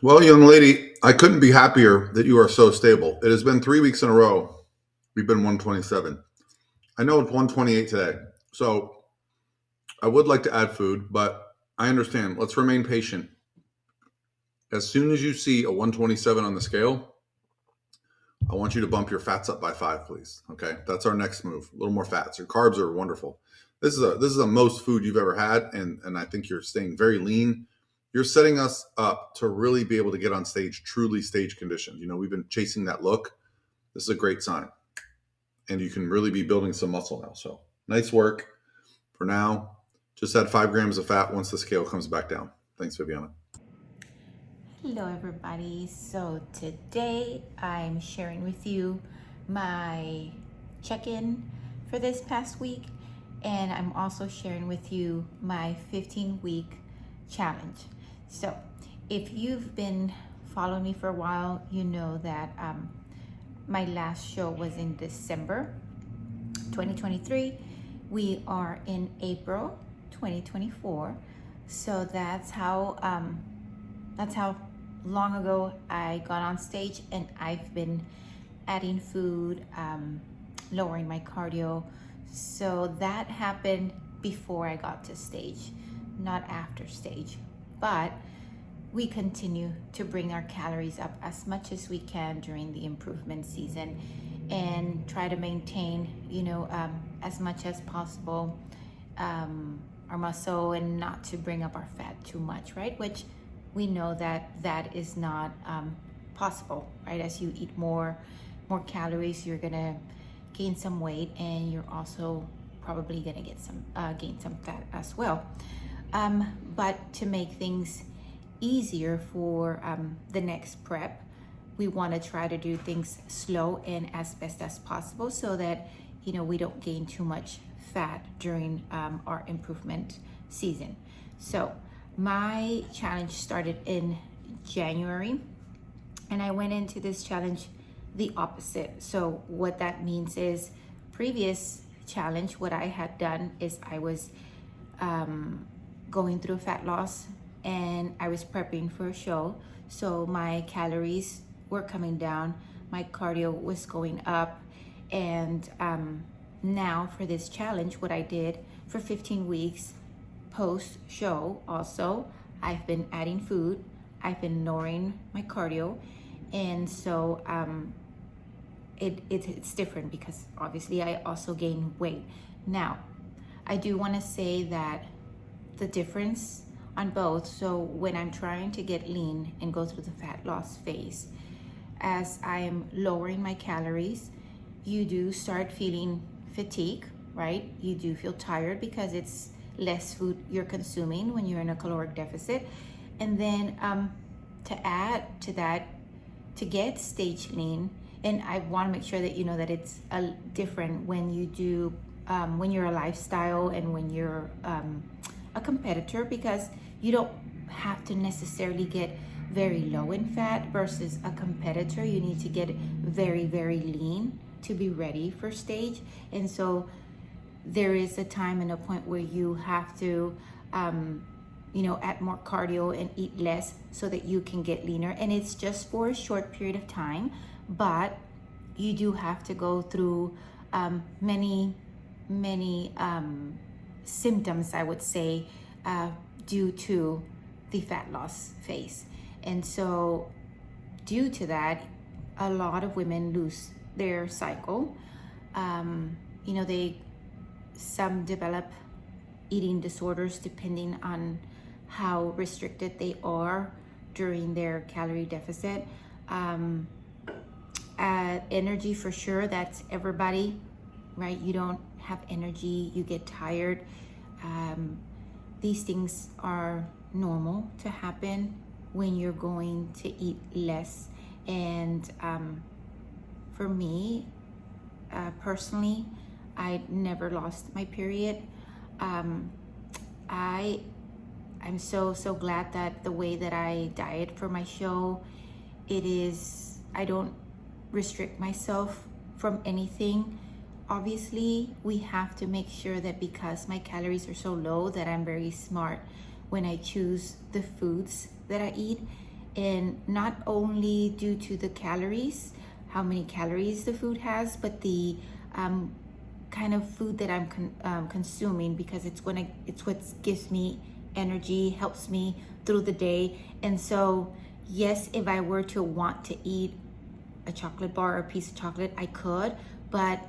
Well, young lady, I couldn't be happier that you are so stable. It has been 3 weeks in a row. We've been 127. I know it's 128 today. So I would like to add food, but I understand. Let's remain patient. As soon as you see a 127 on the scale, I want you to bump your fats up by 5, please. Okay, that's our next move. A little more fats. Your carbs are wonderful. This is the most food you've ever had, and I think you're staying very lean. You're setting us up to really be able to get on stage, truly stage conditioned. We've been chasing that look. This is a great sign, and you can really be building some muscle now. So nice work. For now, just add 5 grams of fat once the scale comes back down. Thanks, Viviana. Hello, everybody. So, today I'm sharing with you my check in for this past week, and I'm also sharing with you my 15-week challenge. So, if you've been following me for a while, you know that my last show was in December 2023. We are in April 2024. So that's how long ago I got on stage, and I've been adding food, lowering my cardio. So that happened before I got to stage, not after stage. But we continue to bring our calories up as much as we can during the improvement season and try to maintain, as much as possible, our muscle, and not to bring up our fat too much, right? Which we know that is not possible, right? As you eat more calories, you're gonna gain some weight, and you're also probably gonna gain some fat as well. But to make things easier for the next prep, we want to try to do things slow and as best as possible, so that we don't gain too much fat during our improvement season. So my challenge started in January, and I went into this challenge the opposite. So what that means is, previous challenge, what I had done is I was going through fat loss, and I was prepping for a show. So my calories were coming down, my cardio was going up, and now for this challenge, what I did for 15 weeks post show, also I've been adding food, I've been lowering my cardio, and so it's different because obviously I also gain weight. Now, I do want to say that the difference on both, so when I'm trying to get lean and go through the fat loss phase, as I am lowering my calories, you do start feeling fatigue, right? You do feel tired because it's less food you're consuming when you're in a caloric deficit. And then to add to that, to get stage lean, and I want to make sure that you know that it's different when you do when you're a lifestyle and when you're a competitor, because you don't have to necessarily get very low in fat versus a competitor. You need to get very, very lean to be ready for stage. And so there is a time and a point where you have to add more cardio and eat less so that you can get leaner, and it's just for a short period of time. But you do have to go through many symptoms, I would say, due to the fat loss phase. And so due to that, a lot of women lose their cycle. They some develop eating disorders depending on how restricted they are during their calorie deficit. Energy, for sure, that's everybody, right? You don't have energy, you get tired. These things are normal to happen when you're going to eat less. And for me, personally, I never lost my period. I'm so glad that the way that I diet for my show, I don't restrict myself from anything. Obviously, we have to make sure that because my calories are so low, that I'm very smart when I choose the foods that I eat. And not only due to the calories, how many calories the food has, but the kind of food that I'm consuming, because it's what gives me energy, helps me through the day. And so, yes, if I were to want to eat a chocolate bar or a piece of chocolate, I could, but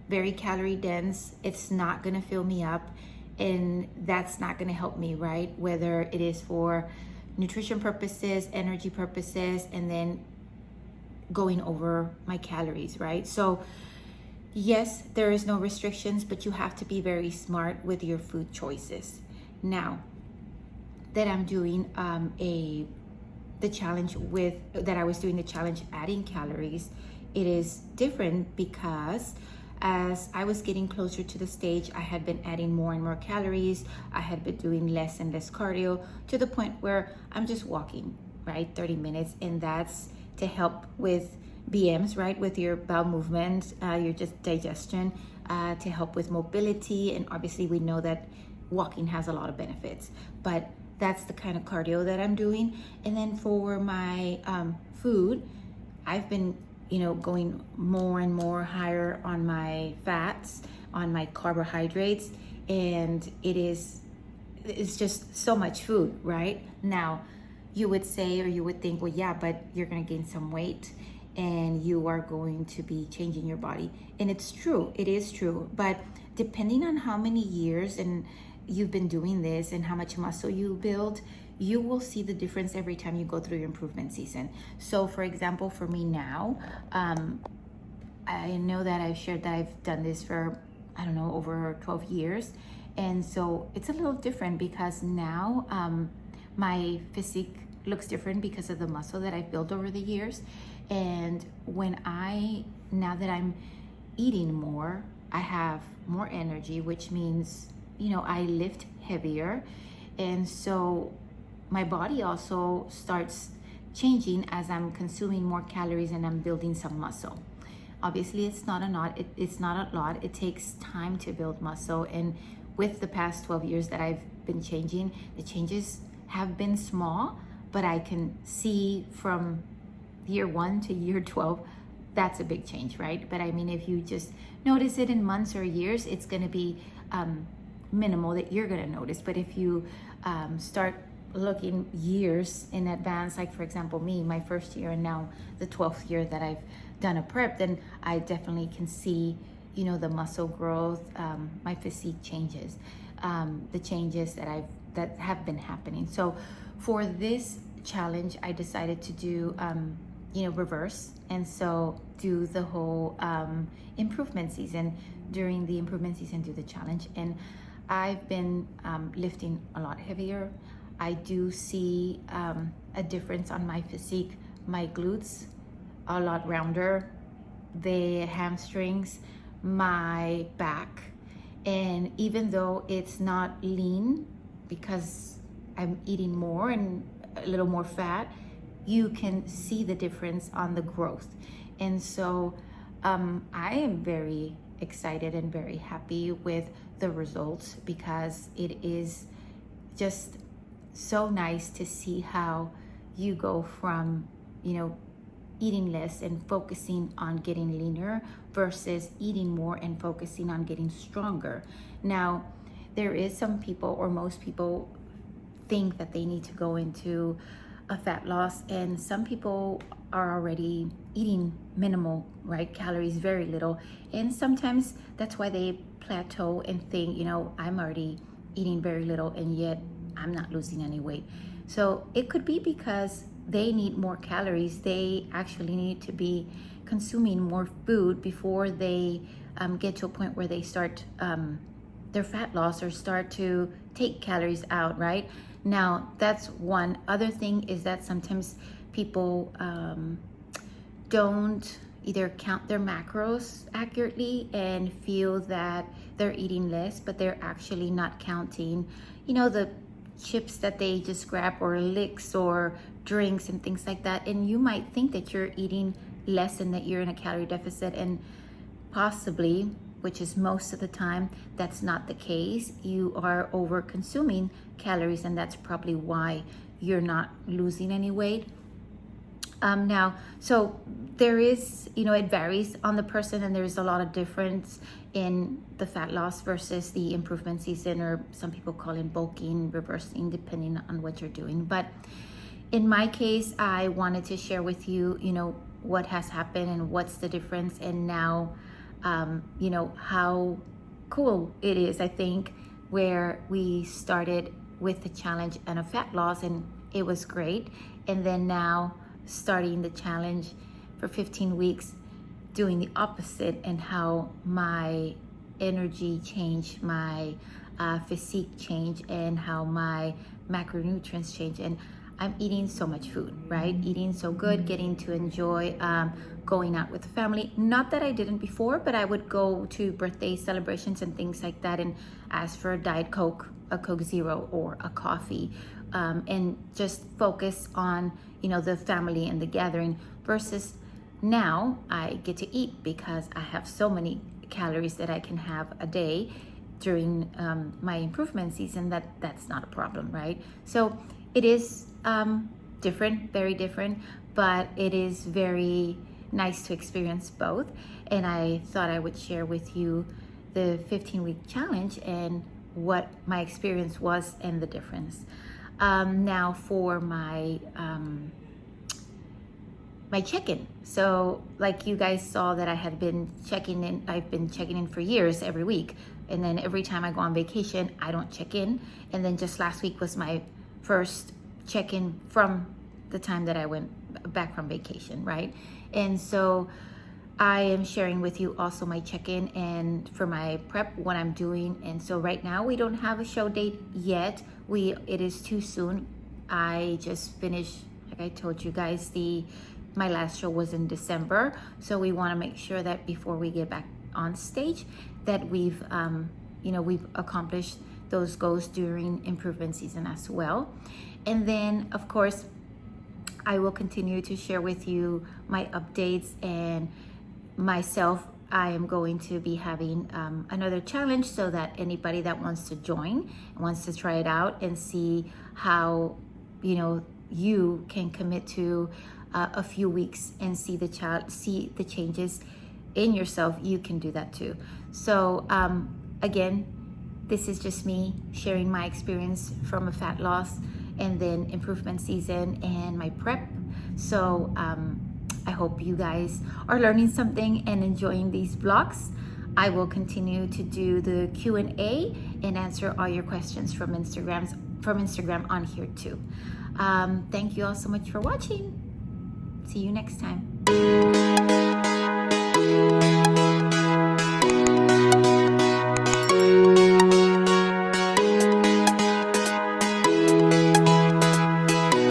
very calorie dense, it's not gonna fill me up, and that's not gonna help me, right? Whether it is for nutrition purposes, energy purposes, and then going over my calories, right? So yes, there is no restrictions, but you have to be very smart with your food choices. Now that I'm doing the challenge I was doing the challenge adding calories, it is different because as I was getting closer to the stage, I had been adding more and more calories. I had been doing less and less cardio to the point where I'm just walking, right? 30 minutes. And that's to help with BMs, right? With your bowel movement, your just digestion, to help with mobility. And obviously we know that walking has a lot of benefits, but that's the kind of cardio that I'm doing. And then for my food, I've been going more and more higher on my fats, on my carbohydrates, and it's just so much food, right? Now, you would say, or you would think, well, yeah, but you're gonna gain some weight and you are going to be changing your body. And it's true, it is true, but depending on how many years and you've been doing this and how much muscle you build, you will see the difference every time you go through your improvement season. So for example, for me now, I know that I've shared that I've done this for, I don't know, over 12 years. And so it's a little different because now my physique looks different because of the muscle that I've built over the years. And now that I'm eating more, I have more energy, which means, I lift heavier. And so my body also starts changing as I'm consuming more calories and I'm building some muscle. Obviously, it's not a lot. It takes time to build muscle. And with the past 12 years that I've been changing, the changes have been small, but I can see from year 1 to year 12, that's a big change, right? But I mean, if you just notice it in months or years, it's going to be minimal that you're going to notice. But if you start looking years in advance, like for example me, my first year and now the 12th year that I've done a prep, then I definitely can see the muscle growth, my physique changes, the changes that have been happening. So for this challenge, I decided to do reverse, and so do the whole improvement season. During the improvement season, do the challenge, and I've been lifting a lot heavier. I do see a difference on my physique. My glutes are a lot rounder, the hamstrings, my back. And even though it's not lean because I'm eating more and a little more fat, you can see the difference on the growth. And so I am very excited and very happy with the results, because it is just so nice to see how you go from eating less and focusing on getting leaner versus eating more and focusing on getting stronger. Now, there is some people, or most people, think that they need to go into a fat loss, and some people are already eating minimal, right? Calories, very little, and sometimes that's why they plateau and think, I'm already eating very little and yet I'm not losing any weight. So it could be because they need more calories. They actually need to be consuming more food before they get to a point where they start their fat loss or start to take calories out, right? Now, that's one. Other thing is that sometimes people don't either count their macros accurately and feel that they're eating less, but they're actually not counting, the chips that they just grab, or licks, or drinks and things like that. And you might think that you're eating less and that you're in a calorie deficit, and possibly, which is most of the time, that's not the case. You are over consuming calories, and that's probably why you're not losing any weight. Now, so there is, it varies on the person, and there's a lot of difference in the fat loss versus the improvement season, or some people call it bulking, reversing, depending on what you're doing. But in my case, I wanted to share with you, what has happened and what's the difference, and now, how cool it is, I think, where we started with the challenge and a fat loss, and it was great. And then now starting the challenge for 15 weeks, doing the opposite, and how my energy changed, my physique changed, and how my macronutrients changed. And I'm eating so much food, right? Eating so good, getting to enjoy going out with the family. Not that I didn't before, but I would go to birthday celebrations and things like that and ask for a Diet Coke, a Coke Zero, or a coffee, and just focus on, the family and the gathering, versus now I get to eat because I have so many calories that I can have a day during my improvement season. That's not a problem, right? So it is different, very different, but it is very nice to experience both. And I thought I would share with you the 15-week challenge and what my experience was and the difference. Now for my my check-in. So like you guys saw that I had been checking in, I've been checking in for years every week. And then every time I go on vacation, I don't check in. And then just last week was my first check-in from the time that I went back from vacation, right? And so I am sharing with you also my check-in and for my prep, what I'm doing. And so right now we don't have a show date yet. It is too soon. I just finished, like I told you guys, my last show was in December. So we want to make sure that before we get back on stage that we've accomplished those goals during improvement season as well. And then of course, I will continue to share with you my updates, and myself, I am going to be having another challenge so that anybody that wants to join, wants to try it out and see how, you can commit to a few weeks and see the changes in yourself, you can do that too. So again, this is just me sharing my experience from a fat loss and then improvement season and my prep. So I hope you guys are learning something and enjoying these vlogs. I will continue to do the Q&A and answer all your questions from Instagram on here too. Thank you all so much for watching. See you next time.